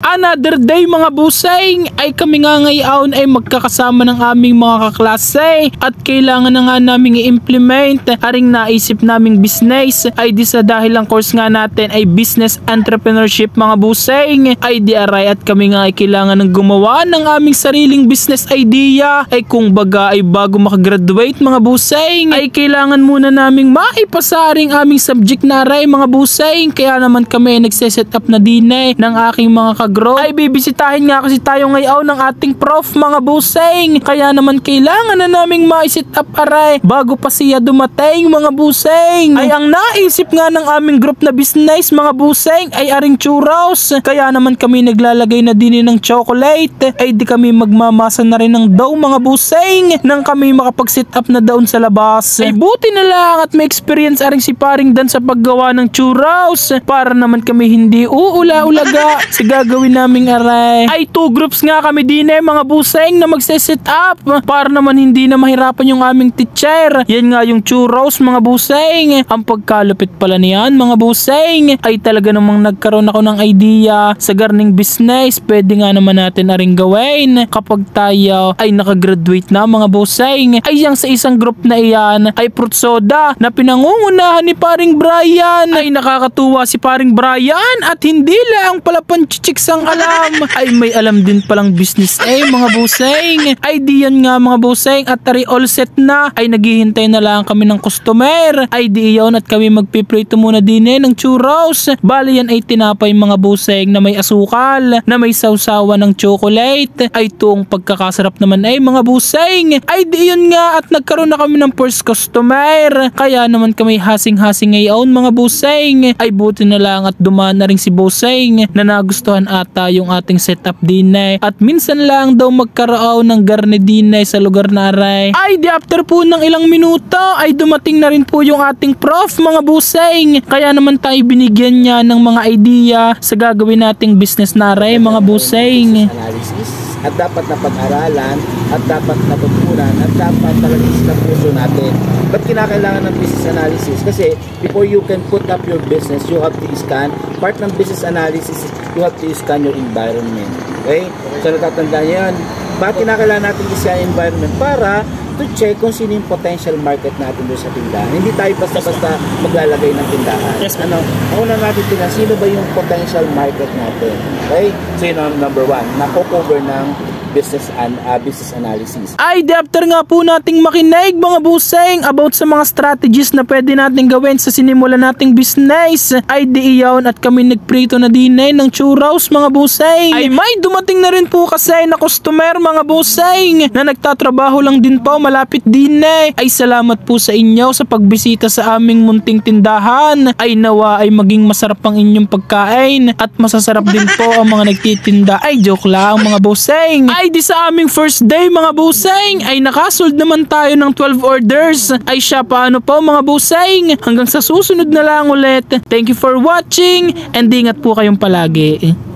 Another day mga busing ay kami nga ngayon ay magkakasama ng aming mga kaklase at kailangan na nga naming i-implement aring naisip naming business ay di sa dahil ang course nga natin ay business entrepreneurship mga busing ay di aray at kami nga ay kailangan ng gumawa ng aming sariling business idea ay kung baga ay bago makagraduate mga busing ay kailangan muna naming maipasaring aming subject na aray mga busing kaya naman kami nagse-set up na din ng aking mga kagroup ay bibisitahin nga kasi tayo ngayon ng ating prof mga busing kaya naman kailangan na naming ma-set up aray bago pa siya dumating mga busing ay ang naisip nga ng aming group na business mga busing ay aring churros kaya naman kami naglalagay na din ng chocolate ay di kami magmamasa na rin ng dough mga busing nang kami makapag-set up na doon sa labas ay buti na lang at may experience aring si paring Dan sa paggawa ng churros para naman kami hindi uula-ulaga sa gagawin naming aray ay 2 groups nga kami din mga busing na magse-set up para naman hindi na mahirapan yung aming teacher yan nga yung churros mga busing ang pagkalupit pala niyan mga busing ay talaga namang nagkaroon ako ng idea sa gardening business pwede nga naman natin aring gawin kapag tayo ay nakagraduate na mga busing ay yang sa isang group na iyan ay fruit soda na pinangungunahan ni paring Brian ay nakakatuwa si paring Brian at hindi lang pala panchichiks ang alam ay may alam din palang business mga busing ay di yan nga mga busing at tari all set na ay naghihintay na lang kami ng customer ay di iyon at kami magpiprito muna din ng churros bali yan ay tinapay mga busing na may asukal na may sawsawa ng chocolate ay tuong pagkakasarap naman mga busing ay di yun nga at nagkaroon na kami ng first customer kaya naman kami hasing-hasing ngayon mga busing ay buti na lang at dumaan na rin si busing na nagustuhan ata yung ating setup din at minsan lang daw magkaroon ng garne din sa lugar na aray ay di after po ng ilang minuto ay dumating na rin po yung ating prof mga busing kaya naman tayo binigyan niya ng mga idea sa gagawin nating business na aray mga busing analysis at dapat na pag-aralan at dapat na pagkunan at dapat talagang sa puso natin. Ba't kinakailangan ng business analysis? Kasi before you can put up your business, you have to scan. Part ng business analysis, you have to scan your environment. Okay? So natatandaan yan. Bakit kinakailangan natin i-scan environment? Para to check kung sino yung potential market natin doon sa tindahan. Hindi tayo basta-basta maglalagay ng tindahan. Una natin tingnan, sino ba yung potential market natin? Okay? So yun ang number 1, nako-cover ng business analysis. Ay, di after nga po nating makinig mga busing about sa mga strategies na pwede nating gawin sa sinimula nating business ay di iyon at kami nagprito na din ng churros mga busing ay may dumating na rin po kasi na customer mga busing na nagtatrabaho lang din po malapit din ay salamat po sa inyo sa pagbisita sa aming munting tindahan ay nawa ay maging masarap ang inyong pagkain at masasarap din po ang mga nagtitinda ay joke lang mga busing ay di sa aming first day mga busing ay nakasold naman tayo ng 12 orders ay siya paano po mga busing hanggang sa susunod na lang ulit thank you for watching and ingat po kayong palagi.